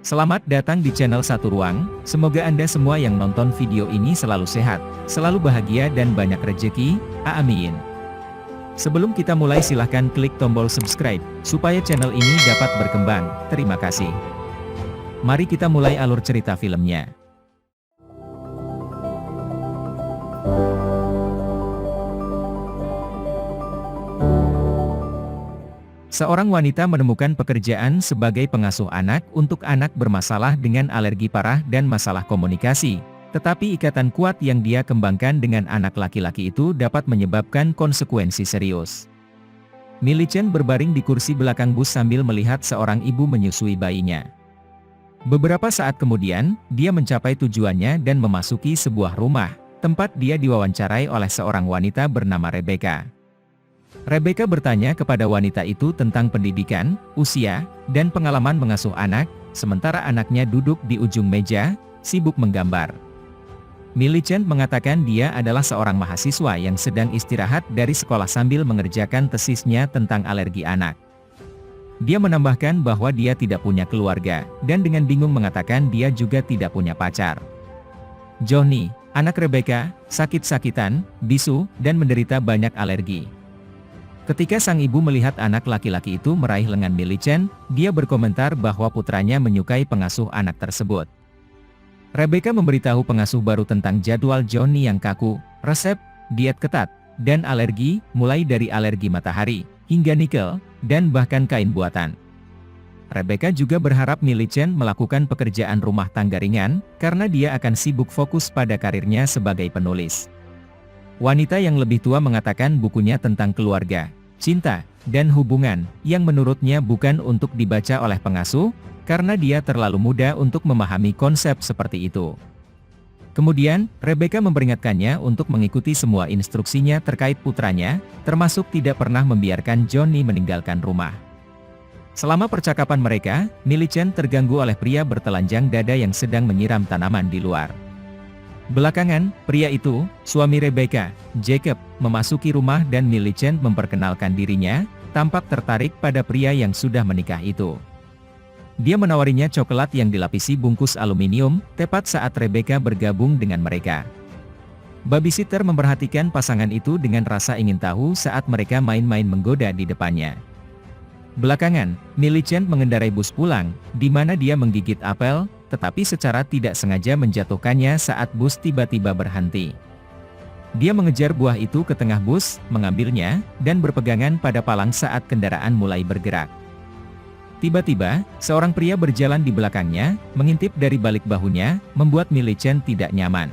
Selamat datang di channel Satu Ruang, semoga Anda semua yang nonton video ini selalu sehat, selalu bahagia dan banyak rejeki, amin. Sebelum kita mulai silahkan klik tombol subscribe, supaya channel ini dapat berkembang, terima kasih. Mari kita mulai alur cerita filmnya. Seorang wanita menemukan pekerjaan sebagai pengasuh anak untuk anak bermasalah dengan alergi parah dan masalah komunikasi. Tetapi ikatan kuat yang dia kembangkan dengan anak laki-laki itu dapat menyebabkan konsekuensi serius. Millie Chen berbaring di kursi belakang bus sambil melihat seorang ibu menyusui bayinya. Beberapa saat kemudian, dia mencapai tujuannya dan memasuki sebuah rumah, tempat dia diwawancarai oleh seorang wanita bernama Rebecca. Rebecca bertanya kepada wanita itu tentang pendidikan, usia, dan pengalaman mengasuh anak, sementara anaknya duduk di ujung meja, sibuk menggambar. Millie Chen mengatakan dia adalah seorang mahasiswa yang sedang istirahat dari sekolah sambil mengerjakan tesisnya tentang alergi anak. Dia menambahkan bahwa dia tidak punya keluarga, dan dengan bingung mengatakan dia juga tidak punya pacar. Johnny, anak Rebecca, sakit-sakitan, bisu, dan menderita banyak alergi. Ketika sang ibu melihat anak laki-laki itu meraih lengan Millie Chen, dia berkomentar bahwa putranya menyukai pengasuh anak tersebut. Rebecca memberitahu pengasuh baru tentang jadwal Johnny yang kaku, resep, diet ketat, dan alergi, mulai dari alergi matahari, hingga nikel, dan bahkan kain buatan. Rebecca juga berharap Millie Chen melakukan pekerjaan rumah tangga ringan, karena dia akan sibuk fokus pada karirnya sebagai penulis. Wanita yang lebih tua mengatakan bukunya tentang keluarga, cinta, dan hubungan, yang menurutnya bukan untuk dibaca oleh pengasuh, karena dia terlalu muda untuk memahami konsep seperti itu. Kemudian, Rebecca memperingatkannya untuk mengikuti semua instruksinya terkait putranya, termasuk tidak pernah membiarkan Johnny meninggalkan rumah. Selama percakapan mereka, Millie Chen terganggu oleh pria bertelanjang dada yang sedang menyiram tanaman di luar. Belakangan, pria itu, suami Rebecca, Jacob, memasuki rumah dan Millie Chen memperkenalkan dirinya, tampak tertarik pada pria yang sudah menikah itu. Dia menawarinya coklat yang dilapisi bungkus aluminium, tepat saat Rebecca bergabung dengan mereka. Babysitter memperhatikan pasangan itu dengan rasa ingin tahu saat mereka main-main menggoda di depannya. Belakangan, Millie Chen mengendarai bus pulang, di mana dia menggigit apel, tetapi secara tidak sengaja menjatuhkannya saat bus tiba-tiba berhenti. Dia mengejar buah itu ke tengah bus, mengambilnya, dan berpegangan pada palang saat kendaraan mulai bergerak. Tiba-tiba, seorang pria berjalan di belakangnya, mengintip dari balik bahunya, membuat Millie Chen tidak nyaman.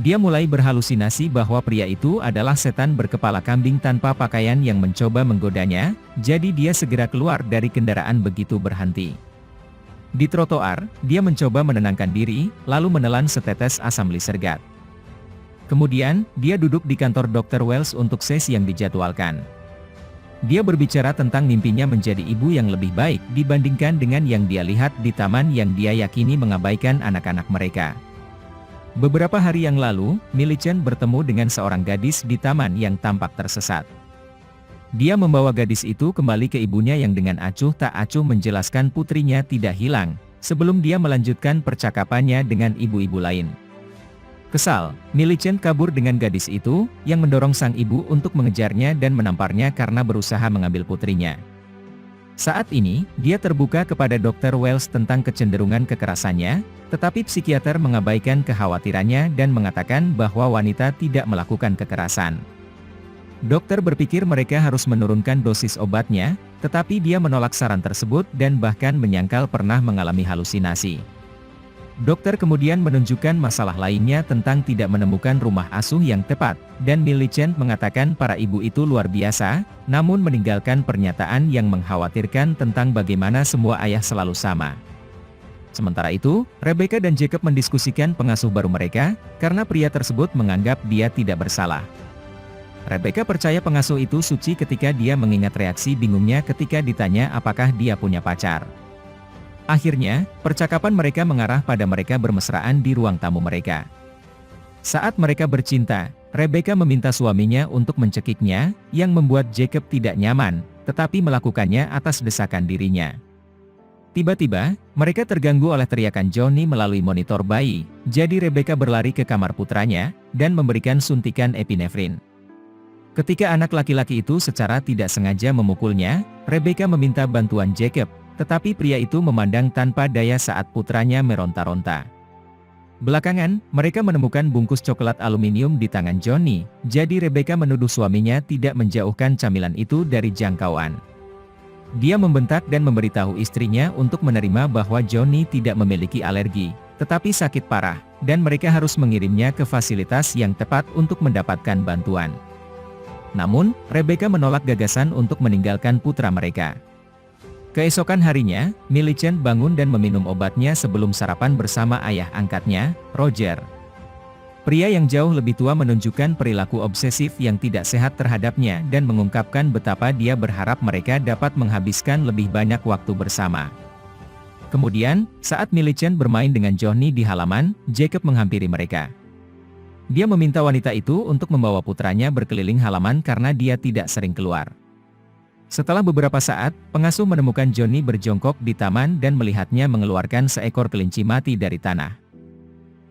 Dia mulai berhalusinasi bahwa pria itu adalah setan berkepala kambing tanpa pakaian yang mencoba menggodanya, jadi dia segera keluar dari kendaraan begitu berhenti. Di trotoar, dia mencoba menenangkan diri, lalu menelan setetes asam lisergat. Kemudian, dia duduk di kantor Dr. Wells untuk sesi yang dijadwalkan. Dia berbicara tentang mimpinya menjadi ibu yang lebih baik dibandingkan dengan yang dia lihat di taman yang dia yakini mengabaikan anak-anak mereka. Beberapa hari yang lalu, Millie Chen bertemu dengan seorang gadis di taman yang tampak tersesat. Dia membawa gadis itu kembali ke ibunya yang dengan acuh tak acuh menjelaskan putrinya tidak hilang, sebelum dia melanjutkan percakapannya dengan ibu-ibu lain. Kesal, Millie Chen kabur dengan gadis itu, yang mendorong sang ibu untuk mengejarnya dan menamparnya karena berusaha mengambil putrinya. Saat ini, dia terbuka kepada Dr. Wells tentang kecenderungan kekerasannya, tetapi psikiater mengabaikan kekhawatirannya dan mengatakan bahwa wanita tidak melakukan kekerasan. Dokter berpikir mereka harus menurunkan dosis obatnya, tetapi dia menolak saran tersebut dan bahkan menyangkal pernah mengalami halusinasi. Dokter kemudian menunjukkan masalah lainnya tentang tidak menemukan rumah asuh yang tepat, dan Millie Chen mengatakan para ibu itu luar biasa, namun meninggalkan pernyataan yang mengkhawatirkan tentang bagaimana semua ayah selalu sama. Sementara itu, Rebecca dan Jacob mendiskusikan pengasuh baru mereka, karena pria tersebut menganggap dia tidak bersalah. Rebecca percaya pengasuh itu suci ketika dia mengingat reaksi bingungnya ketika ditanya apakah dia punya pacar. Akhirnya, percakapan mereka mengarah pada mereka bermesraan di ruang tamu mereka. Saat mereka bercinta, Rebecca meminta suaminya untuk mencekiknya, yang membuat Jacob tidak nyaman, tetapi melakukannya atas desakan dirinya. Tiba-tiba, mereka terganggu oleh teriakan Johnny melalui monitor bayi, jadi Rebecca berlari ke kamar putranya, dan memberikan suntikan epinefrin. Ketika anak laki-laki itu secara tidak sengaja memukulnya, Rebecca meminta bantuan Jacob, tetapi pria itu memandang tanpa daya saat putranya meronta-ronta. Belakangan, mereka menemukan bungkus coklat aluminium di tangan Johnny, jadi Rebecca menuduh suaminya tidak menjauhkan camilan itu dari jangkauan. Dia membentak dan memberitahu istrinya untuk menerima bahwa Johnny tidak memiliki alergi, tetapi sakit parah, dan mereka harus mengirimnya ke fasilitas yang tepat untuk mendapatkan bantuan. Namun, Rebecca menolak gagasan untuk meninggalkan putra mereka. Keesokan harinya, Millicent bangun dan meminum obatnya sebelum sarapan bersama ayah angkatnya, Roger. Pria yang jauh lebih tua menunjukkan perilaku obsesif yang tidak sehat terhadapnya dan mengungkapkan betapa dia berharap mereka dapat menghabiskan lebih banyak waktu bersama. Kemudian, saat Millicent bermain dengan Johnny di halaman, Jacob menghampiri mereka. Dia meminta wanita itu untuk membawa putranya berkeliling halaman karena dia tidak sering keluar. Setelah beberapa saat, pengasuh menemukan Johnny berjongkok di taman dan melihatnya mengeluarkan seekor kelinci mati dari tanah.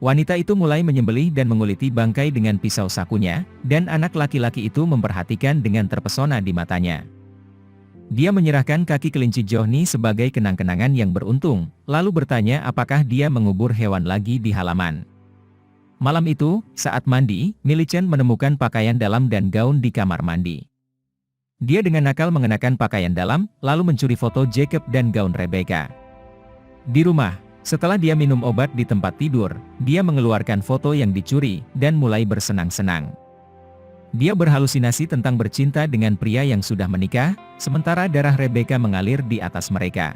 Wanita itu mulai menyembelih dan menguliti bangkai dengan pisau sakunya, dan anak laki-laki itu memperhatikan dengan terpesona di matanya. Dia menyerahkan kaki kelinci Johnny sebagai kenang-kenangan yang beruntung, lalu bertanya apakah dia mengubur hewan lagi di halaman. Malam itu, saat mandi, Millicent menemukan pakaian dalam dan gaun di kamar mandi. Dia dengan nakal mengenakan pakaian dalam, lalu mencuri foto Jacob dan gaun Rebecca. Di rumah, setelah dia minum obat di tempat tidur, dia mengeluarkan foto yang dicuri, dan mulai bersenang-senang. Dia berhalusinasi tentang bercinta dengan pria yang sudah menikah, sementara darah Rebecca mengalir di atas mereka.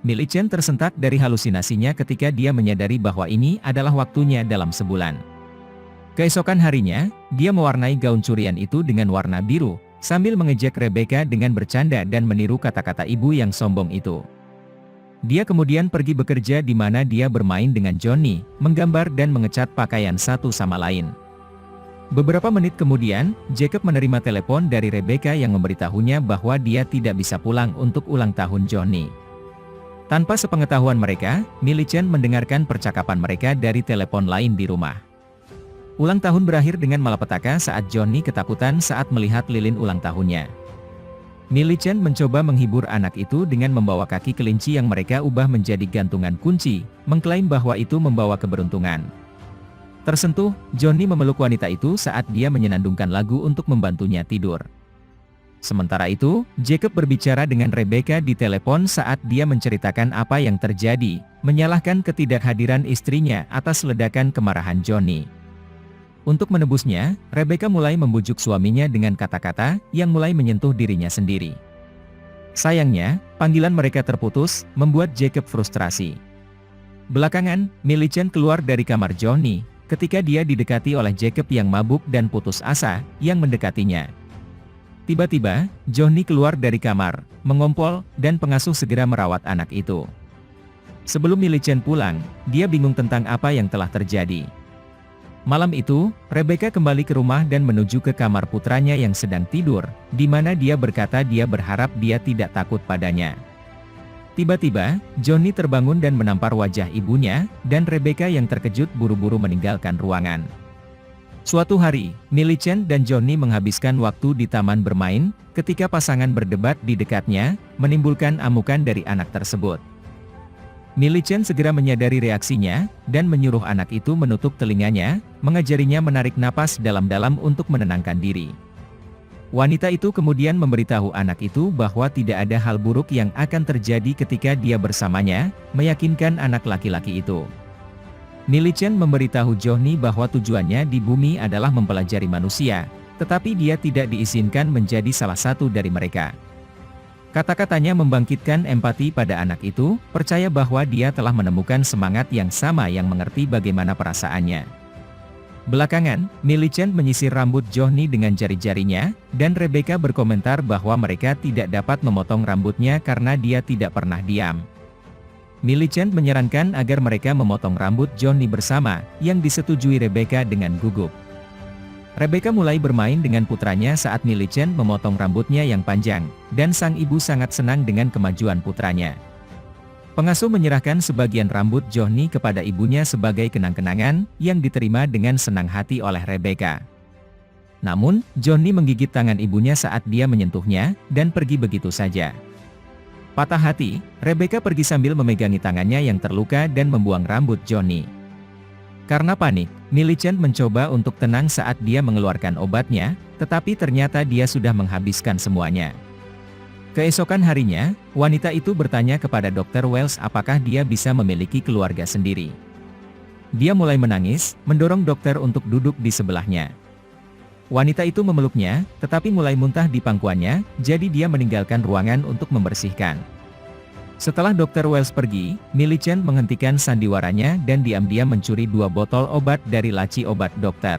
Millicent tersentak dari halusinasinya ketika dia menyadari bahwa ini adalah waktunya dalam sebulan. Keesokan harinya, dia mewarnai gaun curian itu dengan warna biru, sambil mengejek Rebecca dengan bercanda dan meniru kata-kata ibu yang sombong itu. Dia kemudian pergi bekerja di mana dia bermain dengan Johnny, menggambar dan mengecat pakaian satu sama lain. Beberapa menit kemudian, Jacob menerima telepon dari Rebecca yang memberitahunya bahwa dia tidak bisa pulang untuk ulang tahun Johnny. Tanpa sepengetahuan mereka, Millicent mendengarkan percakapan mereka dari telepon lain di rumah. Ulang tahun berakhir dengan malapetaka saat Johnny ketakutan saat melihat lilin ulang tahunnya. Millicent mencoba menghibur anak itu dengan membawa kaki kelinci yang mereka ubah menjadi gantungan kunci, mengklaim bahwa itu membawa keberuntungan. Tersentuh, Johnny memeluk wanita itu saat dia menyenandungkan lagu untuk membantunya tidur. Sementara itu, Jacob berbicara dengan Rebecca di telepon saat dia menceritakan apa yang terjadi, menyalahkan ketidakhadiran istrinya atas ledakan kemarahan Johnny. Untuk menebusnya, Rebecca mulai membujuk suaminya dengan kata-kata yang mulai menyentuh dirinya sendiri. Sayangnya, panggilan mereka terputus, membuat Jacob frustrasi. Belakangan, Millicent keluar dari kamar Johnny, ketika dia didekati oleh Jacob yang mabuk dan putus asa, yang mendekatinya. Tiba-tiba, Johnny keluar dari kamar, mengompol, dan pengasuh segera merawat anak itu. Sebelum Millicent pulang, dia bingung tentang apa yang telah terjadi. Malam itu, Rebecca kembali ke rumah dan menuju ke kamar putranya yang sedang tidur, di mana dia berkata dia berharap dia tidak takut padanya. Tiba-tiba, Johnny terbangun dan menampar wajah ibunya, dan Rebecca yang terkejut buru-buru meninggalkan ruangan. Suatu hari, Millicent dan Johnny menghabiskan waktu di taman bermain, ketika pasangan berdebat di dekatnya, menimbulkan amukan dari anak tersebut. Millicent segera menyadari reaksinya, dan menyuruh anak itu menutup telinganya, mengajarinya menarik napas dalam-dalam untuk menenangkan diri. Wanita itu kemudian memberitahu anak itu bahwa tidak ada hal buruk yang akan terjadi ketika dia bersamanya, meyakinkan anak laki-laki itu. Millicent memberitahu Johnny bahwa tujuannya di bumi adalah mempelajari manusia, tetapi dia tidak diizinkan menjadi salah satu dari mereka. Kata-katanya membangkitkan empati pada anak itu, percaya bahwa dia telah menemukan semangat yang sama yang mengerti bagaimana perasaannya. Belakangan, Millicent menyisir rambut Johnny dengan jari-jarinya, dan Rebecca berkomentar bahwa mereka tidak dapat memotong rambutnya karena dia tidak pernah diam. Millicent menyarankan agar mereka memotong rambut Johnny bersama, yang disetujui Rebecca dengan gugup. Rebecca mulai bermain dengan putranya saat Millicent memotong rambutnya yang panjang, dan sang ibu sangat senang dengan kemajuan putranya. Pengasuh menyerahkan sebagian rambut Johnny kepada ibunya sebagai kenang-kenangan yang diterima dengan senang hati oleh Rebecca. Namun, Johnny menggigit tangan ibunya saat dia menyentuhnya, dan pergi begitu saja. Patah hati, Rebecca pergi sambil memegangi tangannya yang terluka dan membuang rambut Johnny. Karena panik, Millicent mencoba untuk tenang saat dia mengeluarkan obatnya, tetapi ternyata dia sudah menghabiskan semuanya. Keesokan harinya, wanita itu bertanya kepada Dr. Wells apakah dia bisa memiliki keluarga sendiri. Dia mulai menangis, mendorong dokter untuk duduk di sebelahnya. Wanita itu memeluknya, tetapi mulai muntah di pangkuannya, jadi dia meninggalkan ruangan untuk membersihkan. Setelah Dr. Wells pergi, Millicent menghentikan sandiwaranya dan diam-diam mencuri 2 botol obat dari laci obat dokter.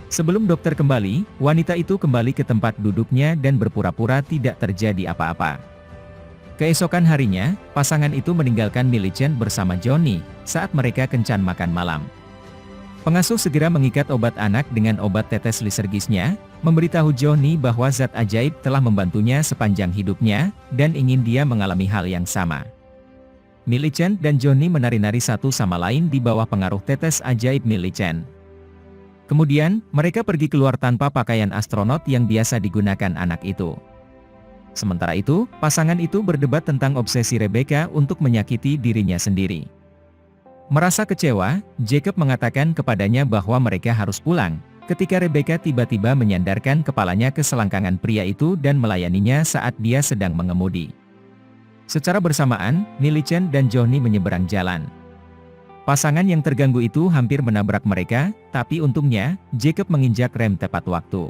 Sebelum dokter kembali, wanita itu kembali ke tempat duduknya dan berpura-pura tidak terjadi apa-apa. Keesokan harinya, pasangan itu meninggalkan Millicent bersama Johnny, saat mereka kencan makan malam. Pengasuh segera mengikat obat anak dengan obat tetes lisergisnya, memberitahu Johnny bahwa zat ajaib telah membantunya sepanjang hidupnya, dan ingin dia mengalami hal yang sama. Millicent dan Johnny menari-nari satu sama lain di bawah pengaruh tetes ajaib Millicent. Kemudian, mereka pergi keluar tanpa pakaian astronot yang biasa digunakan anak itu. Sementara itu, pasangan itu berdebat tentang obsesi Rebecca untuk menyakiti dirinya sendiri. Merasa kecewa, Jacob mengatakan kepadanya bahwa mereka harus pulang, ketika Rebecca tiba-tiba menyandarkan kepalanya ke selangkangan pria itu dan melayaninya saat dia sedang mengemudi. Secara bersamaan, Millicent dan Johnny menyeberang jalan. Pasangan yang terganggu itu hampir menabrak mereka, tapi untungnya, Jacob menginjak rem tepat waktu.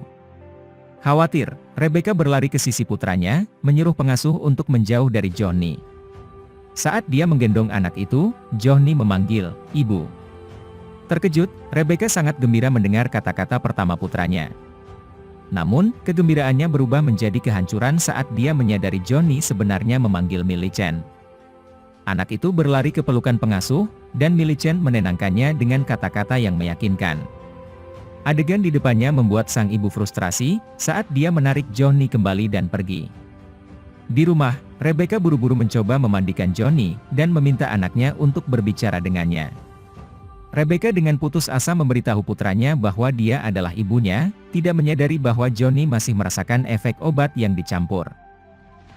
Khawatir, Rebecca berlari ke sisi putranya, menyuruh pengasuh untuk menjauh dari Johnny. Saat dia menggendong anak itu, Johnny memanggil, "Ibu." Terkejut, Rebecca sangat gembira mendengar kata-kata pertama putranya. Namun, kegembiraannya berubah menjadi kehancuran saat dia menyadari Johnny sebenarnya memanggil Millicent. Anak itu berlari ke pelukan pengasuh, dan Millicent menenangkannya dengan kata-kata yang meyakinkan. Adegan di depannya membuat sang ibu frustrasi, saat dia menarik Johnny kembali dan pergi. Di rumah, Rebecca buru-buru mencoba memandikan Johnny, dan meminta anaknya untuk berbicara dengannya. Rebecca dengan putus asa memberitahu putranya bahwa dia adalah ibunya, tidak menyadari bahwa Johnny masih merasakan efek obat yang dicampur.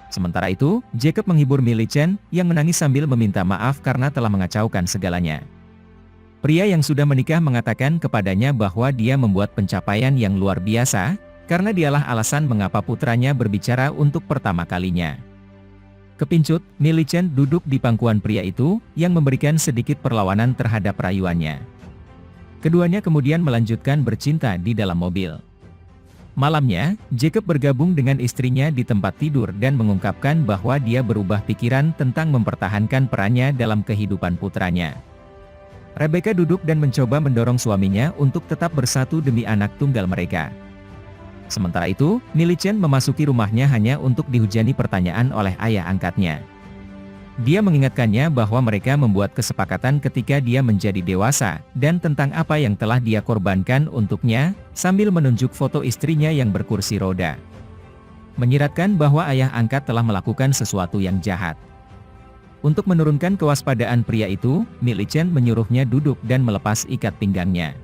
Sementara itu, Jacob menghibur Millicent, yang menangis sambil meminta maaf karena telah mengacaukan segalanya. Pria yang sudah menikah mengatakan kepadanya bahwa dia membuat pencapaian yang luar biasa, karena dialah alasan mengapa putranya berbicara untuk pertama kalinya. Kepincut, Millicent duduk di pangkuan pria itu, yang memberikan sedikit perlawanan terhadap rayuannya. Keduanya kemudian melanjutkan bercinta di dalam mobil. Malamnya, Jacob bergabung dengan istrinya di tempat tidur dan mengungkapkan bahwa dia berubah pikiran tentang mempertahankan perannya dalam kehidupan putranya. Rebecca duduk dan mencoba mendorong suaminya untuk tetap bersatu demi anak tunggal mereka. Sementara itu, Millicent memasuki rumahnya hanya untuk dihujani pertanyaan oleh ayah angkatnya. Dia mengingatkannya bahwa mereka membuat kesepakatan ketika dia menjadi dewasa, dan tentang apa yang telah dia korbankan untuknya, sambil menunjuk foto istrinya yang berkursi roda. Menyiratkan bahwa ayah angkat telah melakukan sesuatu yang jahat. Untuk menurunkan kewaspadaan pria itu, Millicent menyuruhnya duduk dan melepas ikat pinggangnya.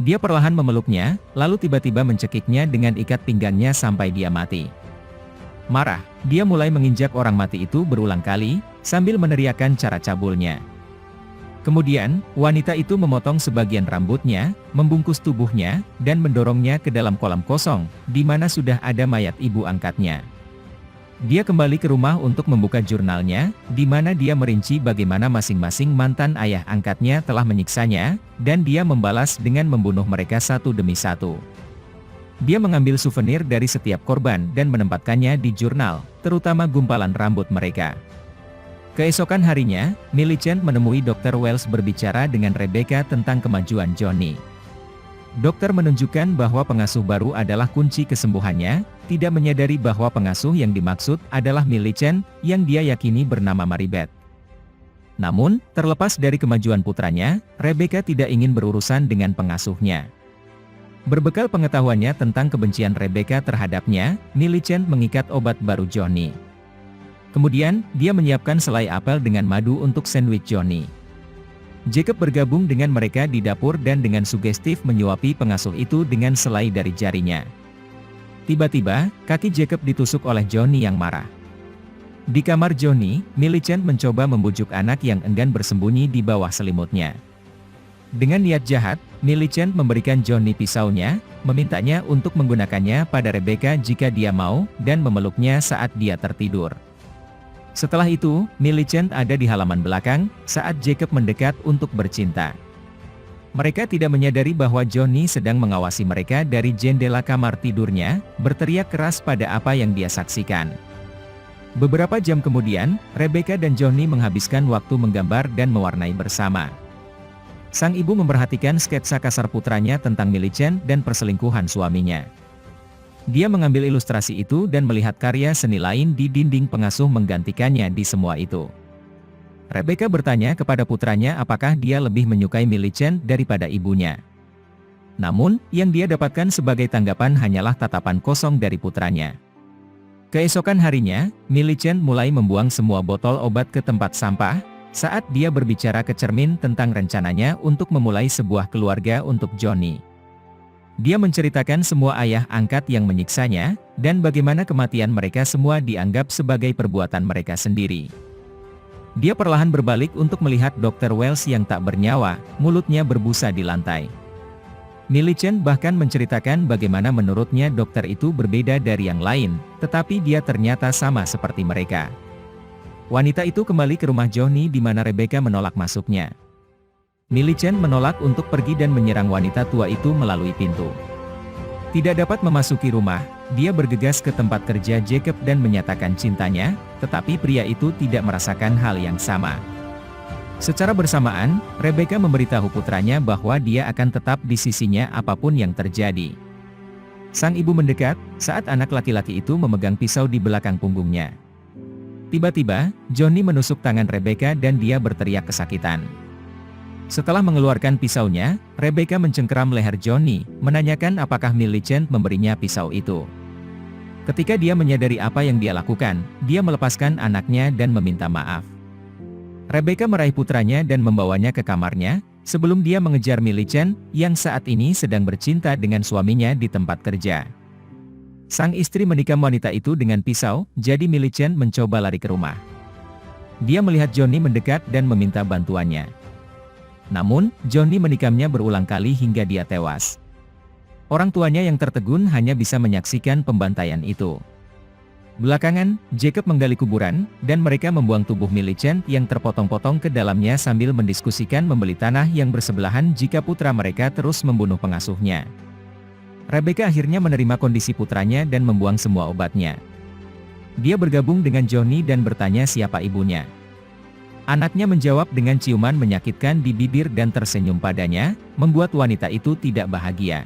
Dia perlahan memeluknya, lalu tiba-tiba mencekiknya dengan ikat pinggangnya sampai dia mati. Marah, dia mulai menginjak orang mati itu berulang kali, sambil meneriakkan cara cabulnya. Kemudian, wanita itu memotong sebagian rambutnya, membungkus tubuhnya, dan mendorongnya ke dalam kolam kosong, di mana sudah ada mayat ibu angkatnya. Dia kembali ke rumah untuk membuka jurnalnya, di mana dia merinci bagaimana masing-masing mantan ayah angkatnya telah menyiksanya, dan dia membalas dengan membunuh mereka satu demi satu. Dia mengambil souvenir dari setiap korban dan menempatkannya di jurnal, terutama gumpalan rambut mereka. Keesokan harinya, Millicent menemui Dr. Wells berbicara dengan Rebecca tentang kemajuan Johnny. Dokter menunjukkan bahwa pengasuh baru adalah kunci kesembuhannya, tidak menyadari bahwa pengasuh yang dimaksud adalah Millicent, yang dia yakini bernama Maribeth. Namun, terlepas dari kemajuan putranya, Rebecca tidak ingin berurusan dengan pengasuhnya. Berbekal pengetahuannya tentang kebencian Rebecca terhadapnya, Millicent mengikat obat baru Johnny. Kemudian, dia menyiapkan selai apel dengan madu untuk sandwich Johnny. Jacob bergabung dengan mereka di dapur dan dengan sugestif menyuapi pengasuh itu dengan selai dari jarinya. Tiba-tiba, kaki Jacob ditusuk oleh Johnny yang marah. Di kamar Johnny, Millicent mencoba membujuk anak yang enggan bersembunyi di bawah selimutnya. Dengan niat jahat, Millicent memberikan Johnny pisaunya, memintanya untuk menggunakannya pada Rebecca jika dia mau, dan memeluknya saat dia tertidur. Setelah itu, Millicent ada di halaman belakang, saat Jacob mendekat untuk bercinta. Mereka tidak menyadari bahwa Johnny sedang mengawasi mereka dari jendela kamar tidurnya, berteriak keras pada apa yang dia saksikan. Beberapa jam kemudian, Rebecca dan Johnny menghabiskan waktu menggambar dan mewarnai bersama. Sang ibu memperhatikan sketsa kasar putranya tentang Millicent dan perselingkuhan suaminya. Dia mengambil ilustrasi itu dan melihat karya seni lain di dinding pengasuh menggantikannya di semua itu. Rebecca bertanya kepada putranya apakah dia lebih menyukai Millicent daripada ibunya. Namun, yang dia dapatkan sebagai tanggapan hanyalah tatapan kosong dari putranya. Keesokan harinya, Millicent mulai membuang semua botol obat ke tempat sampah, saat dia berbicara ke cermin tentang rencananya untuk memulai sebuah keluarga untuk Johnny. Dia menceritakan semua ayah angkat yang menyiksanya, dan bagaimana kematian mereka semua dianggap sebagai perbuatan mereka sendiri. Dia perlahan berbalik untuk melihat Dr. Wells yang tak bernyawa, mulutnya berbusa di lantai. Millicent bahkan menceritakan bagaimana menurutnya dokter itu berbeda dari yang lain, tetapi dia ternyata sama seperti mereka. Wanita itu kembali ke rumah Johnny di mana Rebecca menolak masuknya. Millicent menolak untuk pergi dan menyerang wanita tua itu melalui pintu. Tidak dapat memasuki rumah, dia bergegas ke tempat kerja Jacob dan menyatakan cintanya, tetapi pria itu tidak merasakan hal yang sama. Secara bersamaan, Rebecca memberitahu putranya bahwa dia akan tetap di sisinya apapun yang terjadi. Sang ibu mendekat, saat anak laki-laki itu memegang pisau di belakang punggungnya. Tiba-tiba, Johnny menusuk tangan Rebecca dan dia berteriak kesakitan. Setelah mengeluarkan pisaunya, Rebecca mencengkeram leher Johnny, menanyakan apakah Millicent memberinya pisau itu. Ketika dia menyadari apa yang dia lakukan, dia melepaskan anaknya dan meminta maaf. Rebecca meraih putranya dan membawanya ke kamarnya, sebelum dia mengejar Millicent, yang saat ini sedang bercinta dengan suaminya di tempat kerja. Sang istri menikam wanita itu dengan pisau, jadi Millicent mencoba lari ke rumah. Dia melihat Johnny mendekat dan meminta bantuannya. Namun, Johnny menikamnya berulang kali hingga dia tewas. Orang tuanya yang tertegun hanya bisa menyaksikan pembantaian itu. Belakangan, Jacob menggali kuburan, dan mereka membuang tubuh Millicent yang terpotong-potong ke dalamnya sambil mendiskusikan membeli tanah yang bersebelahan jika putra mereka terus membunuh pengasuhnya. Rebecca akhirnya menerima kondisi putranya dan membuang semua obatnya. Dia bergabung dengan Johnny dan bertanya siapa ibunya. Anaknya menjawab dengan ciuman menyakitkan di bibir dan tersenyum padanya, membuat wanita itu tidak bahagia.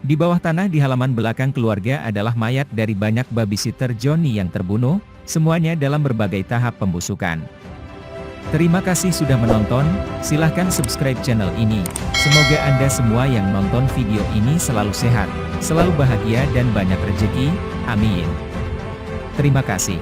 Di bawah tanah di halaman belakang keluarga adalah mayat dari banyak babysitter Johnny yang terbunuh, semuanya dalam berbagai tahap pembusukan. Terima kasih sudah menonton, silahkan subscribe channel ini. Semoga Anda semua yang nonton video ini selalu sehat, selalu bahagia dan banyak rezeki, amin. Terima kasih.